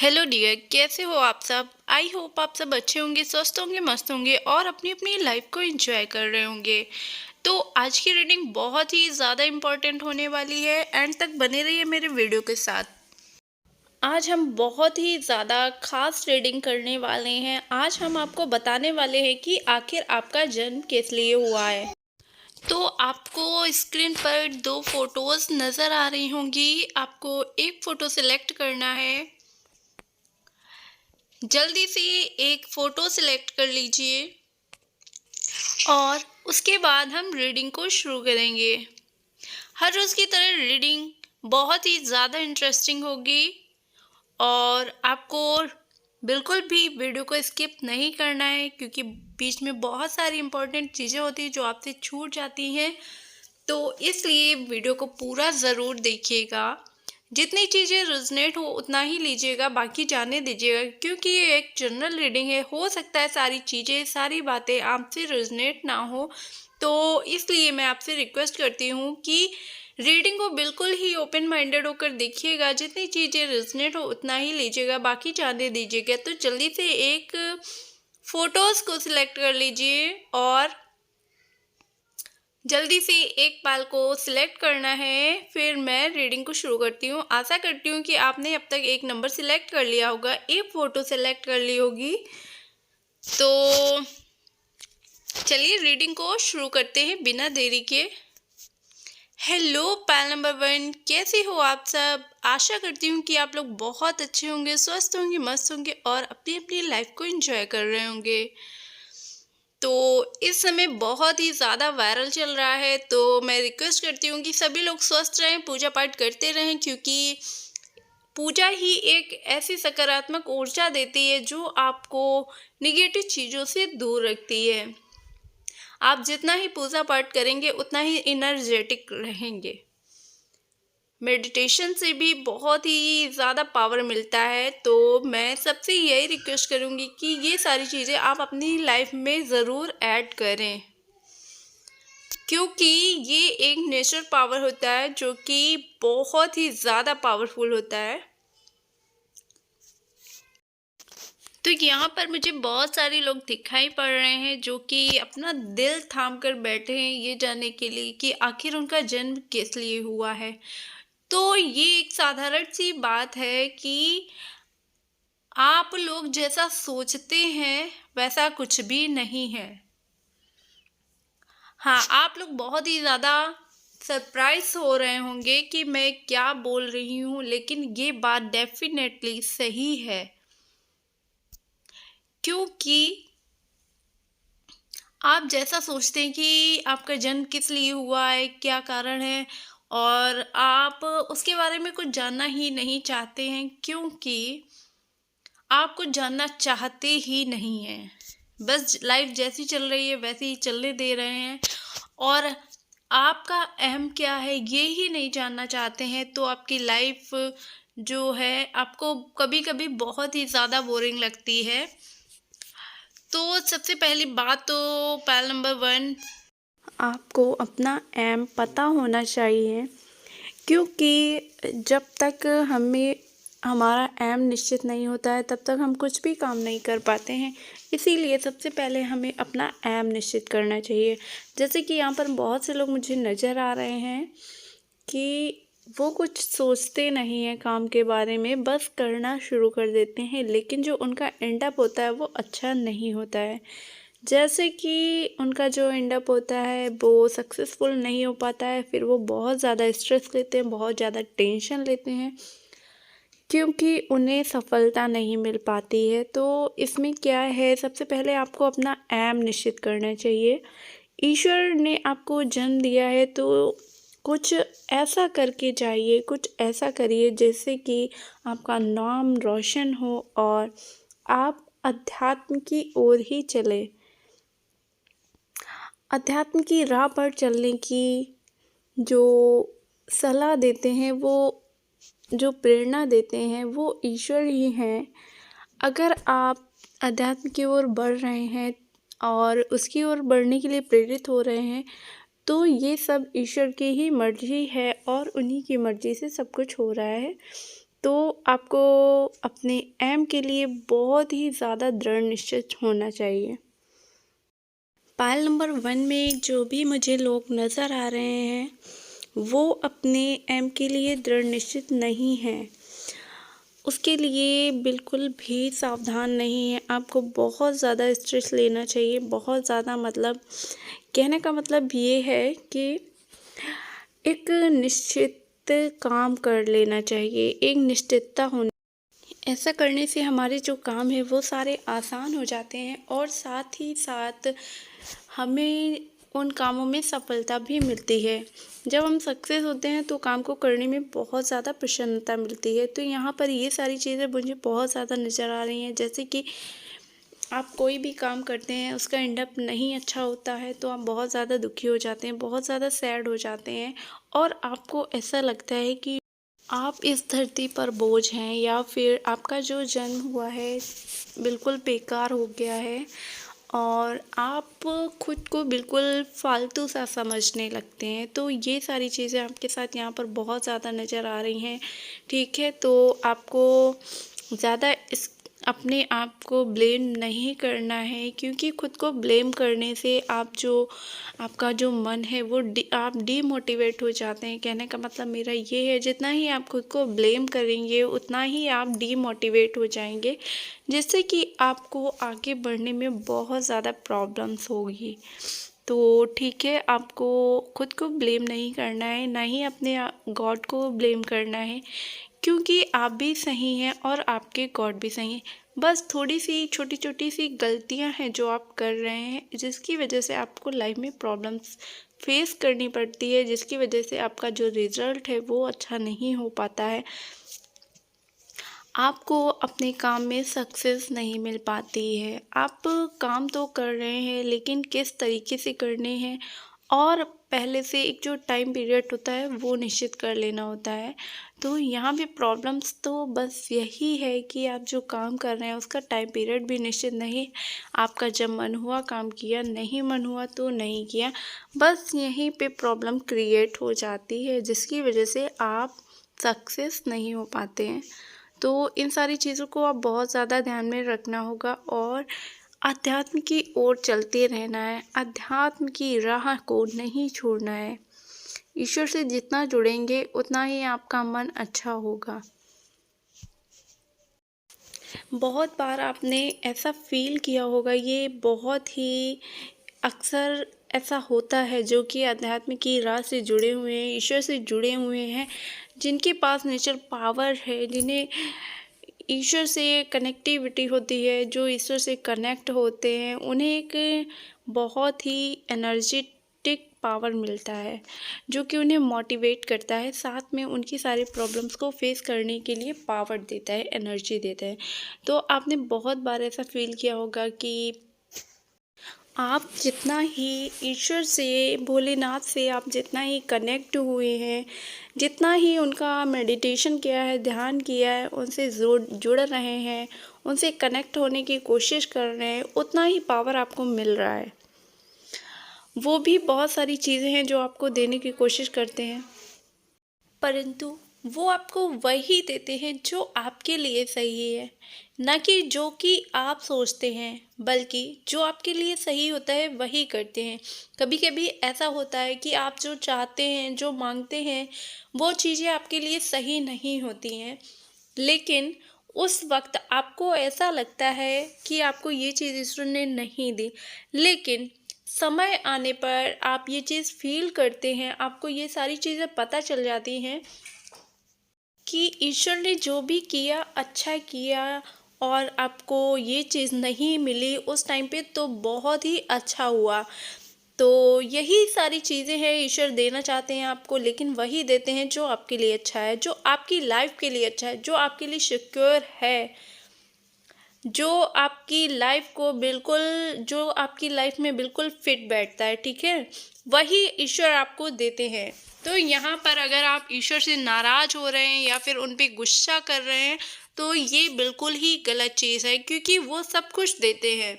Hello dear, कैसे हो आप सब। आई होप आप सब अच्छे होंगे, स्वस्थ होंगे, मस्त होंगे और अपनी अपनी लाइफ को एंजॉय कर रहे होंगे। तो आज की रीडिंग बहुत ही ज़्यादा इम्पोर्टेंट होने वाली है। एंड तक बने रहिए मेरे वीडियो के साथ। आज हम बहुत ही ज़्यादा खास रीडिंग करने वाले हैं। आज हम आपको बताने वाले हैं कि आखिर आपका जन्म किस लिए हुआ है। तो आपको स्क्रीन पर दो फोटोज़ नज़र आ रही होंगी। आपको एक फ़ोटो सिलेक्ट करना है। जल्दी से एक फ़ोटो सिलेक्ट कर लीजिए और उसके बाद हम रीडिंग को शुरू करेंगे। हर रोज़ की तरह रीडिंग बहुत ही ज़्यादा इंटरेस्टिंग होगी और आपको बिल्कुल भी वीडियो को स्किप नहीं करना है, क्योंकि बीच में बहुत सारी इम्पोर्टेंट चीज़ें होती हैं जो आपसे छूट जाती हैं। तो इसलिए वीडियो को पूरा ज़रूर देखिएगा। जितनी चीज़ें रेजोनेट हो उतना ही लीजिएगा, बाकी जाने दीजिएगा, क्योंकि ये एक जनरल रीडिंग है। हो सकता है सारी चीज़ें, सारी बातें आपसे रेजोनेट ना हो, तो इसलिए मैं आपसे रिक्वेस्ट करती हूँ कि रीडिंग को बिल्कुल ही ओपन माइंडेड होकर देखिएगा। जितनी चीज़ें रेजोनेट हो उतना ही लीजिएगा, बाकी जाने दीजिएगा। तो जल्दी से एक फ़ोटोज़ को सिलेक्ट कर लीजिए और जल्दी से एक पाल को सिलेक्ट करना है। फिर मैं रीडिंग को शुरू करती हूँ। आशा करती हूँ कि आपने अब तक एक नंबर सिलेक्ट कर लिया होगा, एक फ़ोटो सिलेक्ट कर ली होगी। तो चलिए रीडिंग को शुरू करते हैं बिना देरी के। हेलो पाल नंबर 1, कैसे हो आप सब। आशा करती हूँ कि आप लोग बहुत अच्छे होंगे, स्वस्थ होंगे, मस्त होंगे और अपनी अपनी लाइफ को एंजॉय कर रहे होंगे। तो इस समय बहुत ही ज़्यादा वायरल चल रहा है, तो मैं रिक्वेस्ट करती हूँ कि सभी लोग स्वस्थ रहें, पूजा पाठ करते रहें, क्योंकि पूजा ही एक ऐसी सकारात्मक ऊर्जा देती है जो आपको निगेटिव चीज़ों से दूर रखती है। आप जितना ही पूजा पाठ करेंगे उतना ही एनर्जेटिक रहेंगे। मेडिटेशन से भी बहुत ही ज़्यादा पावर मिलता है। तो मैं सबसे यही रिक्वेस्ट करूँगी कि ये सारी चीज़ें आप अपनी लाइफ में ज़रूर ऐड करें, क्योंकि ये एक नेचर पावर होता है जो कि बहुत ही ज़्यादा पावरफुल होता है। तो यहाँ पर मुझे बहुत सारे लोग दिखाई पड़ रहे हैं जो कि अपना दिल थाम कर बैठे हैं ये जानने के लिए कि आखिर उनका जन्म किस लिए हुआ है। तो ये एक साधारण सी बात है कि आप लोग जैसा सोचते हैं वैसा कुछ भी नहीं है। हाँ, आप लोग बहुत ही ज़्यादा सरप्राइज हो रहे होंगे कि मैं क्या बोल रही हूँ, लेकिन ये बात डेफिनेटली सही है, क्योंकि आप जैसा सोचते हैं कि आपका जन्म किस लिए हुआ है, क्या कारण है, और आप उसके बारे में कुछ जानना ही नहीं चाहते हैं, क्योंकि आप कुछ जानना चाहते ही नहीं हैं। बस लाइफ जैसी चल रही है वैसे ही चलने दे रहे हैं और आपका अहम क्या है ये ही नहीं जानना चाहते हैं। तो आपकी लाइफ जो है आपको कभी कभी बहुत ही ज़्यादा बोरिंग लगती है। तो सबसे पहली बात तो पैल नंबर 1, आपको अपना एम पता होना चाहिए, क्योंकि जब तक हमें हमारा एम निश्चित नहीं होता है तब तक हम कुछ भी काम नहीं कर पाते हैं। इसीलिए सबसे पहले हमें अपना एम निश्चित करना चाहिए। जैसे कि यहाँ पर बहुत से लोग मुझे नज़र आ रहे हैं कि वो कुछ सोचते नहीं हैं काम के बारे में, बस करना शुरू कर देते हैं, लेकिन जो उनका एंड अप होता है वो अच्छा नहीं होता है। जैसे कि उनका जो एंड अप होता है वो सक्सेसफुल नहीं हो पाता है, फिर वो बहुत ज़्यादा स्ट्रेस लेते हैं, बहुत ज़्यादा टेंशन लेते हैं, क्योंकि उन्हें सफलता नहीं मिल पाती है। तो इसमें क्या है, सबसे पहले आपको अपना एम निश्चित करना चाहिए। ईश्वर ने आपको जन्म दिया है तो कुछ ऐसा करके जाइए, कुछ ऐसा करिए जिससे कि आपका नाम रोशन हो और आप अध्यात्म की ओर ही चले। अध्यात्म की राह पर चलने की जो सलाह देते हैं, वो जो प्रेरणा देते हैं वो ईश्वर ही हैं। अगर आप अध्यात्म की ओर बढ़ रहे हैं और उसकी ओर बढ़ने के लिए प्रेरित हो रहे हैं, तो ये सब ईश्वर की ही मर्जी है और उन्हीं की मर्जी से सब कुछ हो रहा है। तो आपको अपने एम के लिए बहुत ही ज़्यादा दृढ़ निश्चित होना चाहिए। पायल नंबर 1 में जो भी मुझे लोग नज़र आ रहे हैं वो अपने एम के लिए दृढ़ निश्चित नहीं हैं, उसके लिए बिल्कुल भी सावधान नहीं है। आपको बहुत ज़्यादा स्ट्रेस लेना चाहिए, बहुत ज़्यादा, मतलब कहने का मतलब ये है कि एक निश्चित काम कर लेना चाहिए, एक निश्चितता होनी। ऐसा करने से हमारे जो काम है वो सारे आसान हो जाते हैं और साथ ही साथ हमें उन कामों में सफलता भी मिलती है। जब हम सक्सेस होते हैं तो काम को करने में बहुत ज़्यादा प्रसन्नता मिलती है। तो यहाँ पर ये सारी चीज़ें मुझे बहुत ज़्यादा नज़र आ रही हैं, जैसे कि आप कोई भी काम करते हैं उसका एंड अप नहीं अच्छा होता है तो आप बहुत ज़्यादा दुखी हो जाते हैं, बहुत ज़्यादा सैड हो जाते हैं और आपको ऐसा लगता है कि आप इस धरती पर बोझ हैं या फिर आपका जो जन्म हुआ है बिल्कुल बेकार हो गया है और आप खुद को बिल्कुल फालतू सा समझने लगते हैं। तो ये सारी चीज़ें आपके साथ यहाँ पर बहुत ज़्यादा नज़र आ रही हैं, ठीक है। तो आपको ज़्यादा इस अपने आप को ब्लेम नहीं करना है, क्योंकि खुद को ब्लेम करने से आपका जो मन है वो आप डीमोटिवेट हो जाते हैं। कहने का मतलब मेरा ये है, जितना ही आप खुद को ब्लेम करेंगे उतना ही आप डीमोटिवेट हो जाएंगे, जिससे कि आपको आगे बढ़ने में बहुत ज़्यादा प्रॉब्लम्स होगी। तो ठीक है, आपको खुद को ब्लेम नहीं करना है, ना ही अपने गॉड को ब्लेम करना है, क्योंकि आप भी सही हैं और आपके गॉड भी सही हैं। बस थोड़ी सी छोटी छोटी सी गलतियां हैं जो आप कर रहे हैं, जिसकी वजह से आपको लाइफ में प्रॉब्लम्स फेस करनी पड़ती है, जिसकी वजह से आपका जो रिज़ल्ट है वो अच्छा नहीं हो पाता है। आपको अपने काम में सक्सेस नहीं मिल पाती है। आप काम तो कर रहे हैं लेकिन किस तरीके से करने हैं, और पहले से एक जो टाइम पीरियड होता है वो निश्चित कर लेना होता है। तो यहाँ पे प्रॉब्लम्स तो बस यही है कि आप जो काम कर रहे हैं उसका टाइम पीरियड भी निश्चित नहीं। आपका जब मन हुआ काम किया, नहीं मन हुआ तो नहीं किया। बस यहीं पे प्रॉब्लम क्रिएट हो जाती है, जिसकी वजह से आप सक्सेस नहीं हो पाते हैं। तो इन सारी चीज़ों को आप बहुत ज़्यादा ध्यान में रखना होगा और अध्यात्म की ओर चलते रहना है। अध्यात्म की राह को नहीं छोड़ना है। ईश्वर से जितना जुड़ेंगे उतना ही आपका मन अच्छा होगा। बहुत बार आपने ऐसा फील किया होगा, ये बहुत ही अक्सर ऐसा होता है, जो कि अध्यात्म की राह से जुड़े हुए हैं, ईश्वर से जुड़े हुए हैं, जिनके पास नेचर पावर है, जिन्हें ईश्वर से कनेक्टिविटी होती है, जो ईश्वर से कनेक्ट होते हैं, उन्हें एक बहुत ही एनर्जेटिक पावर मिलता है, जो कि उन्हें मोटिवेट करता है, साथ में उनकी सारी प्रॉब्लम्स को फेस करने के लिए पावर देता है, एनर्जी देता है। तो आपने बहुत बार ऐसा फील किया होगा कि आप जितना ही ईश्वर से, भोलेनाथ से आप जितना ही कनेक्ट हुए हैं, जितना ही उनका मेडिटेशन किया है, ध्यान किया है, उनसे जुड़ रहे हैं, उनसे कनेक्ट होने की कोशिश कर रहे हैं, उतना ही पावर आपको मिल रहा है। वो भी बहुत सारी चीज़ें हैं जो आपको देने की कोशिश करते हैं, परंतु वो आपको वही देते हैं जो आपके लिए सही है, ना कि जो कि आप सोचते हैं, बल्कि जो आपके लिए सही होता है वही करते हैं। कभी कभी ऐसा होता है कि आप जो चाहते हैं, जो मांगते हैं, वो चीज़ें आपके लिए सही नहीं होती हैं, लेकिन उस वक्त आपको ऐसा लगता है कि आपको ये चीज़ ईश्वर ने नहीं दी, लेकिन समय आने पर आप ये चीज़ फील करते हैं, आपको ये सारी चीज़ें पता चल जाती हैं कि ईश्वर ने जो भी किया अच्छा किया, और आपको ये चीज़ नहीं मिली उस टाइम पे तो बहुत ही अच्छा हुआ। तो यही सारी चीज़ें हैं, ईश्वर देना चाहते हैं आपको, लेकिन वही देते हैं जो आपके लिए अच्छा है, जो आपकी लाइफ के लिए अच्छा है, जो आपके लिए सिक्योर है, जो आपकी लाइफ को बिल्कुल, जो आपकी लाइफ में बिल्कुल फिट बैठता है, ठीक है, वही ईश्वर आपको देते हैं। तो यहाँ पर अगर आप ईश्वर से नाराज़ हो रहे हैं या फिर उन पे गुस्सा कर रहे हैं, तो ये बिल्कुल ही गलत चीज़ है, क्योंकि वो सब कुछ देते हैं,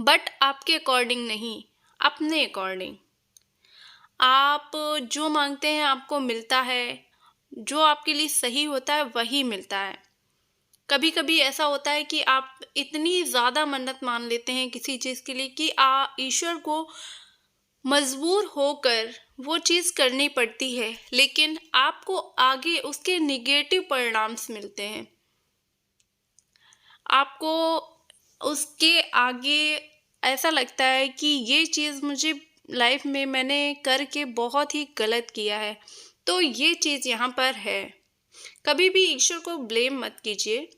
बट आपके अकॉर्डिंग नहीं, अपने अकॉर्डिंग। आप जो मांगते हैं आपको मिलता है, जो आपके लिए सही होता है वही मिलता है। कभी कभी ऐसा होता है कि आप इतनी ज़्यादा मन्नत मान लेते हैं किसी चीज़ के लिए कि ईश्वर को मजबूर होकर वो चीज़ करनी पड़ती है, लेकिन आपको आगे उसके निगेटिव परिणाम्स मिलते हैं। आपको उसके आगे ऐसा लगता है कि ये चीज़ मुझे लाइफ में मैंने करके बहुत ही गलत किया है। तो ये चीज़ यहाँ पर है। कभी भी ईश्वर को ब्लेम मत कीजिए,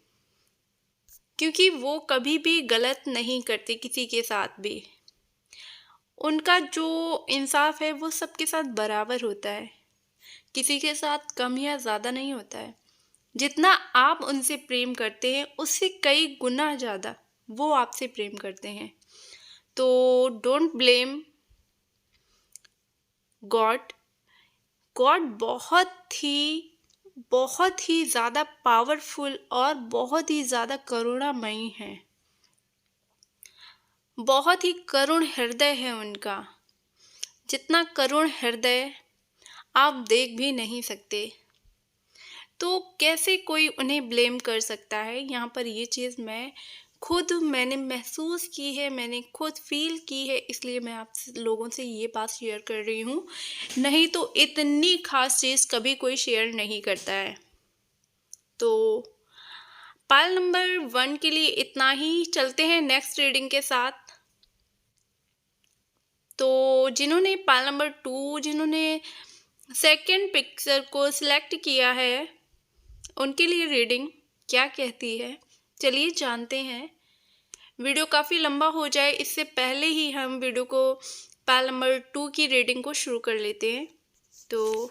क्योंकि वो कभी भी गलत नहीं करते किसी के साथ भी। उनका जो इंसाफ है वो सबके साथ बराबर होता है, किसी के साथ कम या ज़्यादा नहीं होता है। जितना आप उनसे प्रेम करते हैं उससे कई गुना ज़्यादा वो आपसे प्रेम करते हैं। तो डोंट ब्लेम गॉड। गॉड बहुत ही ज़्यादा पावरफुल और बहुत ही ज़्यादा करुणामयी है। बहुत ही करुण हृदय है उनका, जितना करुण हृदय आप देख भी नहीं सकते। तो कैसे कोई उन्हें ब्लेम कर सकता है? यहाँ पर ये चीज़ मैंने महसूस की है, मैंने खुद फील की है, इसलिए मैं आप लोगों से ये बात शेयर कर रही हूँ। नहीं तो इतनी खास चीज़ कभी कोई शेयर नहीं करता है। तो पाल नंबर 1 के लिए इतना ही। चलते हैं नेक्स्ट रीडिंग के साथ। तो जिन्होंने पाल नंबर 2, जिन्होंने सेकंड पिक्चर को सिलेक्ट किया है, उनके लिए रीडिंग क्या कहती है, चलिए जानते हैं। वीडियो काफ़ी लंबा हो जाए इससे पहले ही हम वीडियो को पाल नंबर 2 की रीडिंग को शुरू कर लेते हैं। तो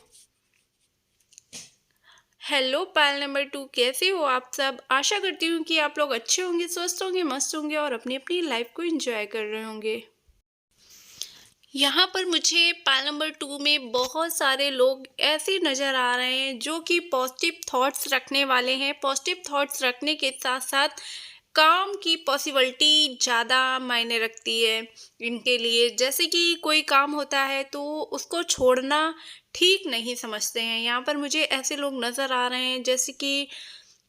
हेलो पाल नंबर 2, कैसे हो आप सब? आशा करती हूँ कि आप लोग अच्छे होंगे, स्वस्थ होंगे, मस्त होंगे और अपनी अपनी लाइफ को एंजॉय कर रहे होंगे। यहाँ पर मुझे पाल नंबर 2 में बहुत सारे लोग ऐसे नज़र आ रहे हैं जो कि पॉजिटिव थॉट्स रखने वाले हैं। पॉजिटिव थॉट्स रखने के साथ साथ काम की पॉसिबिलिटी ज़्यादा मायने रखती है इनके लिए। जैसे कि कोई काम होता है तो उसको छोड़ना ठीक नहीं समझते हैं। यहाँ पर मुझे ऐसे लोग नज़र आ रहे हैं, जैसे कि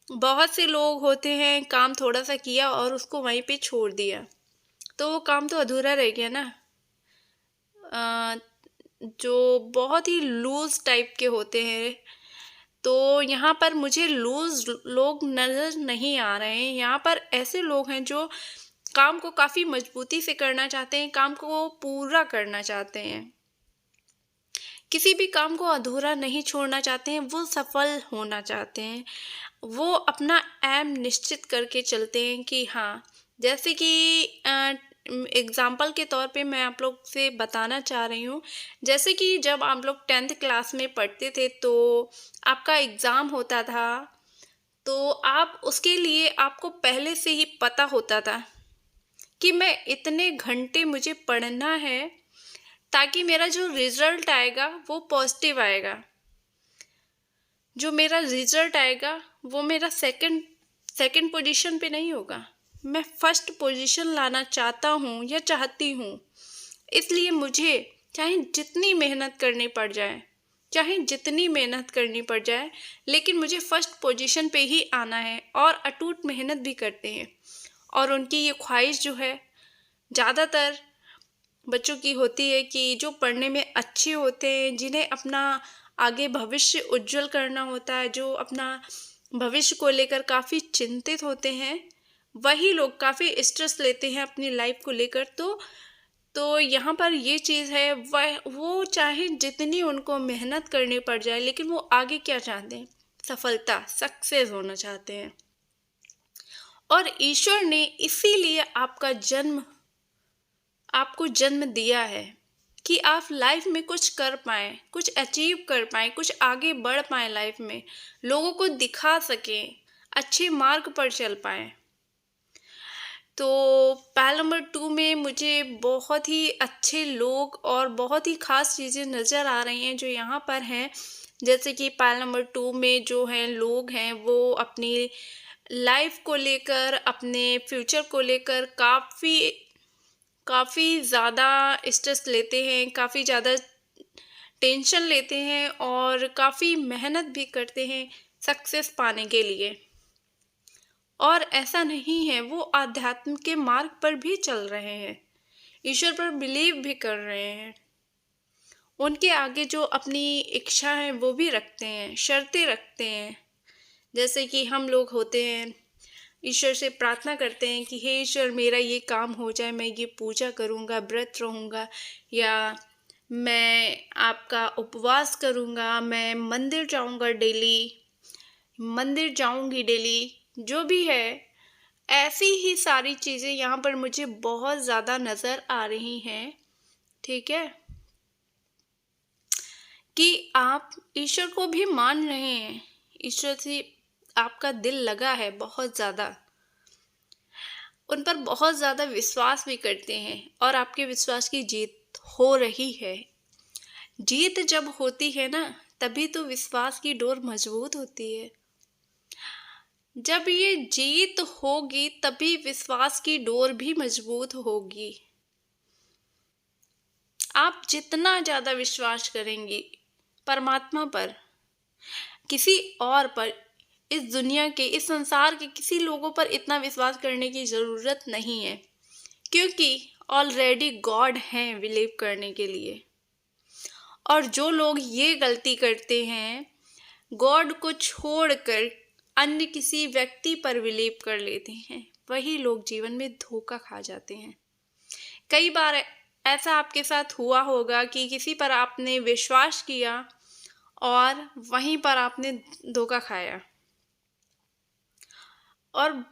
बहुत से लोग होते हैं, काम थोड़ा सा किया और उसको वहीं पे छोड़ दिया, तो वो काम तो अधूरा रह गया ना। जो बहुत ही लूज टाइप के होते हैं, तो यहाँ पर मुझे लूज लोग नज़र नहीं आ रहे हैं। यहाँ पर ऐसे लोग हैं जो काम को काफ़ी मजबूती से करना चाहते हैं, काम को पूरा करना चाहते हैं, किसी भी काम को अधूरा नहीं छोड़ना चाहते हैं, वो सफल होना चाहते हैं। वो अपना एम निश्चित करके चलते हैं कि हाँ, जैसे कि एग्ज़ाम्पल के तौर पे मैं आप लोग से बताना चाह रही हूँ। जैसे कि जब आप लोग 10th क्लास में पढ़ते थे तो आपका एग्ज़ाम होता था, तो आप उसके लिए आपको पहले से ही पता होता था कि मैं इतने घंटे मुझे पढ़ना है ताकि मेरा जो रिज़ल्ट आएगा वो पॉजिटिव आएगा। जो मेरा रिज़ल्ट आएगा वो मेरा सेकंड पोजीशन पे नहीं होगा, मैं फर्स्ट पोजीशन लाना चाहता हूँ या चाहती हूँ। इसलिए मुझे चाहे जितनी मेहनत करनी पड़ जाए, लेकिन मुझे फर्स्ट पोजीशन पे ही आना है। और अटूट मेहनत भी करते हैं। और उनकी ये ख्वाहिश जो है ज़्यादातर बच्चों की होती है कि जो पढ़ने में अच्छे होते हैं, जिन्हें अपना आगे भविष्य उज्जवल करना होता है, जो अपना भविष्य को लेकर काफ़ी चिंतित होते हैं, वही लोग काफ़ी स्ट्रेस लेते हैं अपनी लाइफ को लेकर। तो यहाँ पर ये चीज़ है, वो चाहे जितनी उनको मेहनत करनी पड़ जाए, लेकिन वो आगे क्या चाहते हैं? सफलता, सक्सेस होना चाहते हैं। और ईश्वर ने इसीलिए आपको जन्म दिया है कि आप लाइफ में कुछ कर पाएँ, कुछ अचीव कर पाएँ, कुछ आगे बढ़ पाएँ लाइफ में, लोगों को दिखा सकें, अच्छे मार्ग पर चल पाएँ। तो पाल नंबर 2 में मुझे बहुत ही अच्छे लोग और बहुत ही ख़ास चीज़ें नज़र आ रही हैं जो यहाँ पर हैं। जैसे कि पाल नंबर 2 में जो हैं लोग हैं, वो अपनी लाइफ को लेकर, अपने फ्यूचर को लेकर काफ़ी ज़्यादा स्ट्रेस लेते हैं, काफ़ी ज़्यादा टेंशन लेते हैं और काफ़ी मेहनत भी करते हैं सक्सेस पाने के लिए। और ऐसा नहीं है, वो आध्यात्म के मार्ग पर भी चल रहे हैं, ईश्वर पर बिलीव भी कर रहे हैं। उनके आगे जो अपनी इच्छा है वो भी रखते हैं, शर्तें रखते हैं। जैसे कि हम लोग होते हैं, ईश्वर से प्रार्थना करते हैं कि हे ईश्वर, मेरा ये काम हो जाए, मैं ये पूजा करूँगा, व्रत रहूँगा, या मैं आपका उपवास करूँगा, मैं मंदिर जाऊँगा डेली, मंदिर जाऊँगी डेली, जो भी है। ऐसी ही सारी चीज़ें यहाँ पर मुझे बहुत ज़्यादा नज़र आ रही हैं, ठीक है? कि आप ईश्वर को भी मान रहे हैं, ईश्वर से आपका दिल लगा है बहुत ज़्यादा, उन पर बहुत ज़्यादा विश्वास भी करते हैं और आपके विश्वास की जीत हो रही है। जीत जब होती है ना, तभी तो विश्वास की डोर मजबूत होती है। जब ये जीत होगी तभी विश्वास की डोर भी मजबूत होगी। आप जितना ज़्यादा विश्वास करेंगी परमात्मा पर, किसी और पर, इस दुनिया के, इस संसार के किसी लोगों पर इतना विश्वास करने की ज़रूरत नहीं है, क्योंकि ऑलरेडी गॉड हैं बिलीव करने के लिए। और जो लोग ये गलती करते हैं, गॉड को छोड़कर अन्य किसी व्यक्ति पर बिलीव कर लेते हैं, वही लोग जीवन में धोखा खा जाते हैं। कई बार ऐसा आपके साथ हुआ होगा कि किसी पर आपने विश्वास किया और वहीं पर आपने धोखा खाया। और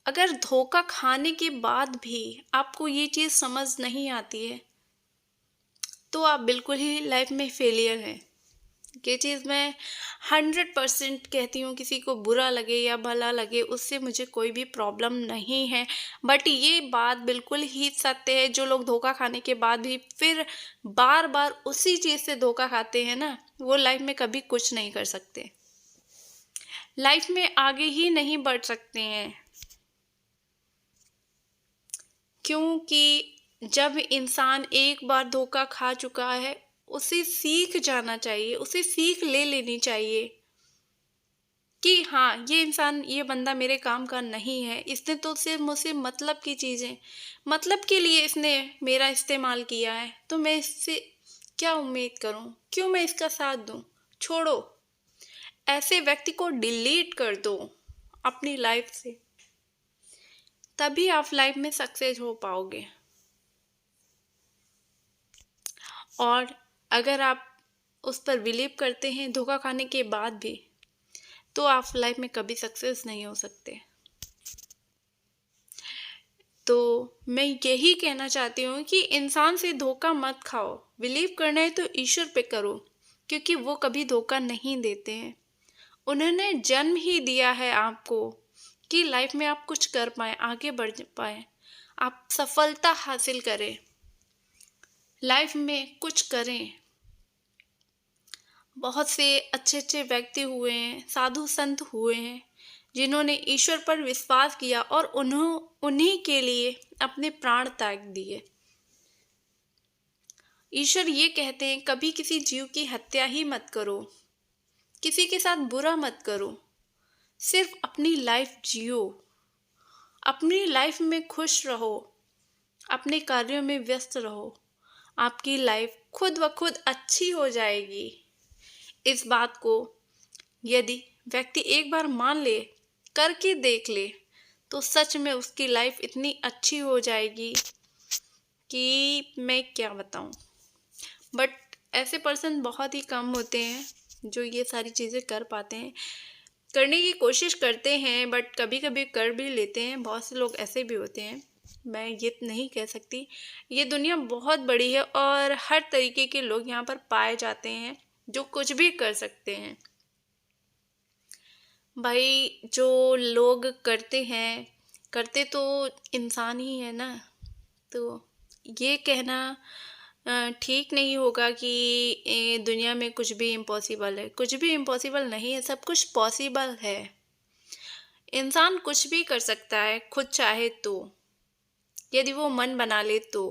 अगर धोखा खाने के बाद भी आपको ये चीज़ समझ नहीं आती है, तो आप बिल्कुल ही लाइफ में फेलियर हैं। ये चीज़ मैं 100% कहती हूँ, किसी को बुरा लगे या भला लगे उससे मुझे कोई भी प्रॉब्लम नहीं है, बट ये बात बिल्कुल ही सत्य है। जो लोग धोखा खाने के बाद भी फिर बार बार उसी चीज़ से धोखा खाते हैं ना, वो लाइफ में कभी कुछ नहीं कर सकते, लाइफ में आगे ही नहीं बढ़ सकते हैं। क्योंकि जब इंसान एक बार धोखा खा चुका है, उसे सीख जाना चाहिए, उसे सीख ले लेनी चाहिए कि हाँ, ये इंसान, ये बंदा मेरे काम का नहीं है, इसने तो सिर्फ मुझसे मतलब की चीज़ें, मतलब के लिए इसने मेरा इस्तेमाल किया है, तो मैं इससे क्या उम्मीद करूँ, क्यों मैं इसका साथ दूँ। छोड़ो, ऐसे व्यक्ति को डिलीट कर दो अपनी लाइफ से, तभी आप लाइफ में सक्सेस हो पाओगे। और अगर आप उस पर बिलीव करते हैं धोखा खाने के बाद भी, तो आप लाइफ में कभी सक्सेस नहीं हो सकते। तो मैं यही कहना चाहती हूँ कि इंसान से धोखा मत खाओ, बिलीव करना है तो ईश्वर पे करो, क्योंकि वो कभी धोखा नहीं देते हैं। उन्होंने जन्म ही दिया है आपको कि लाइफ में आप कुछ कर पाएँ, आगे बढ़ पाएँ, आप सफलता हासिल करें, लाइफ में कुछ करें। बहुत से अच्छे अच्छे व्यक्ति हुए हैं, साधु संत हुए हैं, जिन्होंने ईश्वर पर विश्वास किया और उन्हीं के लिए अपने प्राण त्याग दिए। ईश्वर ये कहते हैं, कभी किसी जीव की हत्या ही मत करो, किसी के साथ बुरा मत करो, सिर्फ अपनी लाइफ जियो, अपनी लाइफ में खुश रहो, अपने कार्यों में व्यस्त रहो, आपकी लाइफ खुद ब खुद अच्छी हो जाएगी। इस बात को यदि व्यक्ति एक बार मान ले, करके देख ले, तो सच में उसकी लाइफ इतनी अच्छी हो जाएगी कि मैं क्या बताऊं। बट ऐसे पर्सन बहुत ही कम होते हैं जो ये सारी चीज़ें कर पाते हैं, करने की कोशिश करते हैं, बट कभी कभी कर भी लेते हैं। बहुत से लोग ऐसे भी होते हैं, मैं ये नहीं कह सकती। ये दुनिया बहुत बड़ी है और हर तरीके के लोग यहाँ पर पाए जाते हैं जो कुछ भी कर सकते हैं। भाई, जो लोग करते हैं, करते तो इंसान ही है ना, तो ये कहना ठीक नहीं होगा कि दुनिया में कुछ भी इम्पॉसिबल है। कुछ भी इम्पॉसिबल नहीं है, सब कुछ पॉसिबल है। इंसान कुछ भी कर सकता है खुद चाहे तो, यदि वो मन बना ले तो।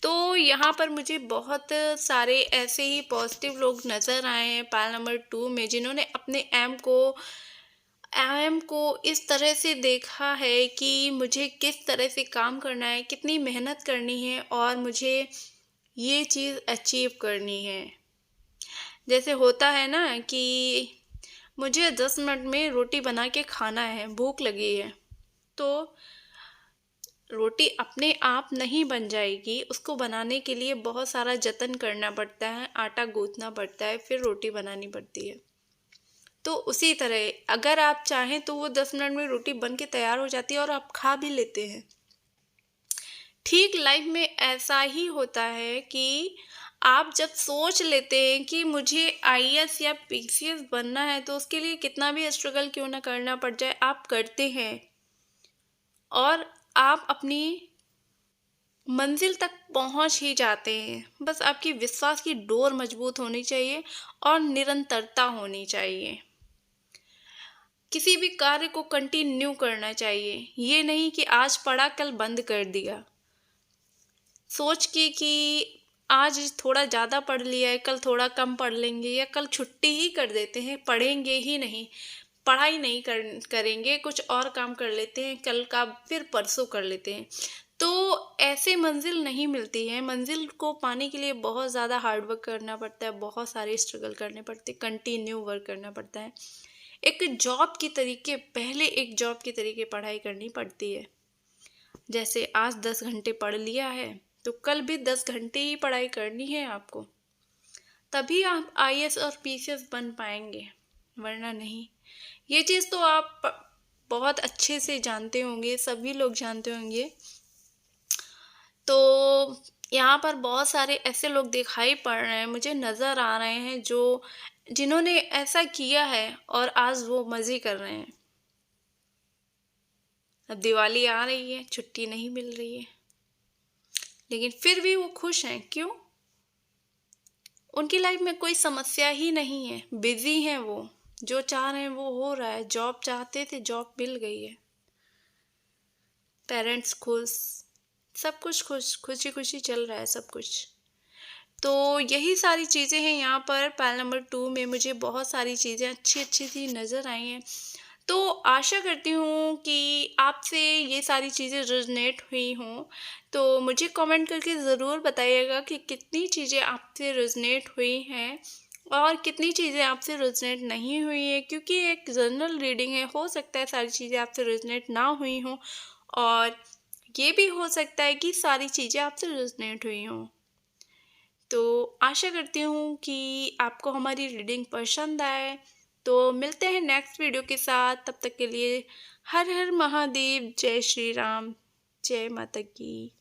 तो यहाँ पर मुझे बहुत सारे ऐसे ही पॉजिटिव लोग नज़र आए हैं पाल नंबर 2 में, जिन्होंने अपने एम को इस तरह से देखा है कि मुझे किस तरह से काम करना है, कितनी मेहनत करनी है और मुझे ये चीज़ अचीव करनी है। जैसे होता है ना कि मुझे 10 मिनट में रोटी बना के खाना है, भूख लगी है, तो रोटी अपने आप नहीं बन जाएगी, उसको बनाने के लिए बहुत सारा जतन करना पड़ता है, आटा गूँथना पड़ता है, फिर रोटी बनानी पड़ती है। तो उसी तरह अगर आप चाहें तो वो 10 मिनट में रोटी बन के तैयार हो जाती है और आप खा भी लेते हैं। ठीक लाइफ में ऐसा ही होता है कि आप जब सोच लेते हैं कि मुझे आईएएस या पीसीएस बनना है, तो उसके लिए कितना भी स्ट्रगल क्यों ना करना पड़ जाए, आप करते हैं और आप अपनी मंजिल तक पहुंच ही जाते हैं। बस आपकी विश्वास की डोर मजबूत होनी चाहिए और निरंतरता होनी चाहिए। किसी भी कार्य को कंटिन्यू करना चाहिए, ये नहीं कि आज पढ़ा कल बंद कर दिया, सोच के कि आज थोड़ा ज़्यादा पढ़ लिया है, कल थोड़ा कम पढ़ लेंगे या कल छुट्टी ही कर देते हैं, पढ़ेंगे ही नहीं, पढ़ाई नहीं करेंगे, कुछ और काम कर लेते हैं, कल का फिर परसों कर लेते हैं। तो ऐसे मंजिल नहीं मिलती है। मंजिल को पाने के लिए बहुत ज़्यादा हार्ड वर्क करना पड़ता है, बहुत सारे स्ट्रगल करने पड़ते हैं, कंटिन्यू वर्क करना पड़ता है। एक जॉब की तरीके पहले एक जॉब की तरीके पढ़ाई करनी पड़ती है। जैसे आज 10 घंटे पढ़ लिया है, तो कल भी 10 घंटे ही पढ़ाई करनी है आपको, तभी आप आईएएस और पीसीएस बन पाएंगे, वरना नहीं। ये चीज़ तो आप बहुत अच्छे से जानते होंगे, सभी लोग जानते होंगे। तो यहाँ पर बहुत सारे ऐसे लोग दिखाई पड़ रहे हैं, मुझे नज़र आ रहे हैं, जिन्होंने ऐसा किया है और आज वो मज़े कर रहे हैं। अब दिवाली आ रही है, छुट्टी नहीं मिल रही है, लेकिन फिर भी वो खुश हैं। क्यों? उनकी लाइफ में कोई समस्या ही नहीं है, बिजी हैं वो, जो चाह रहे हैं वो हो रहा है। जॉब चाहते थे, जॉब मिल गई है, पेरेंट्स खुश, सब कुछ खुश, खुशी खुशी चल रहा है सब कुछ। तो यही सारी चीज़ें हैं यहाँ पर पैल नंबर 2 में, मुझे बहुत सारी चीज़ें अच्छी अच्छी सी नज़र आई हैं। तो आशा करती हूँ कि आपसे ये सारी चीज़ें रेजोनेट हुई हों। तो मुझे कमेंट करके ज़रूर बताइएगा कि कितनी चीज़ें आपसे रेजोनेट हुई हैं और कितनी चीज़ें आपसे रेजोनेट नहीं हुई हैं, क्योंकि एक जनरल रीडिंग है, हो सकता है सारी चीज़ें आपसे रेजोनेट ना हुई हों और ये भी हो सकता है कि सारी चीज़ें आपसे रेजोनेट हुई हों। तो आशा करती हूँ कि आपको हमारी रीडिंग पसंद आए। तो मिलते हैं नेक्स्ट वीडियो के साथ, तब तक के लिए हर हर महादेव, जय श्री राम, जय माता की।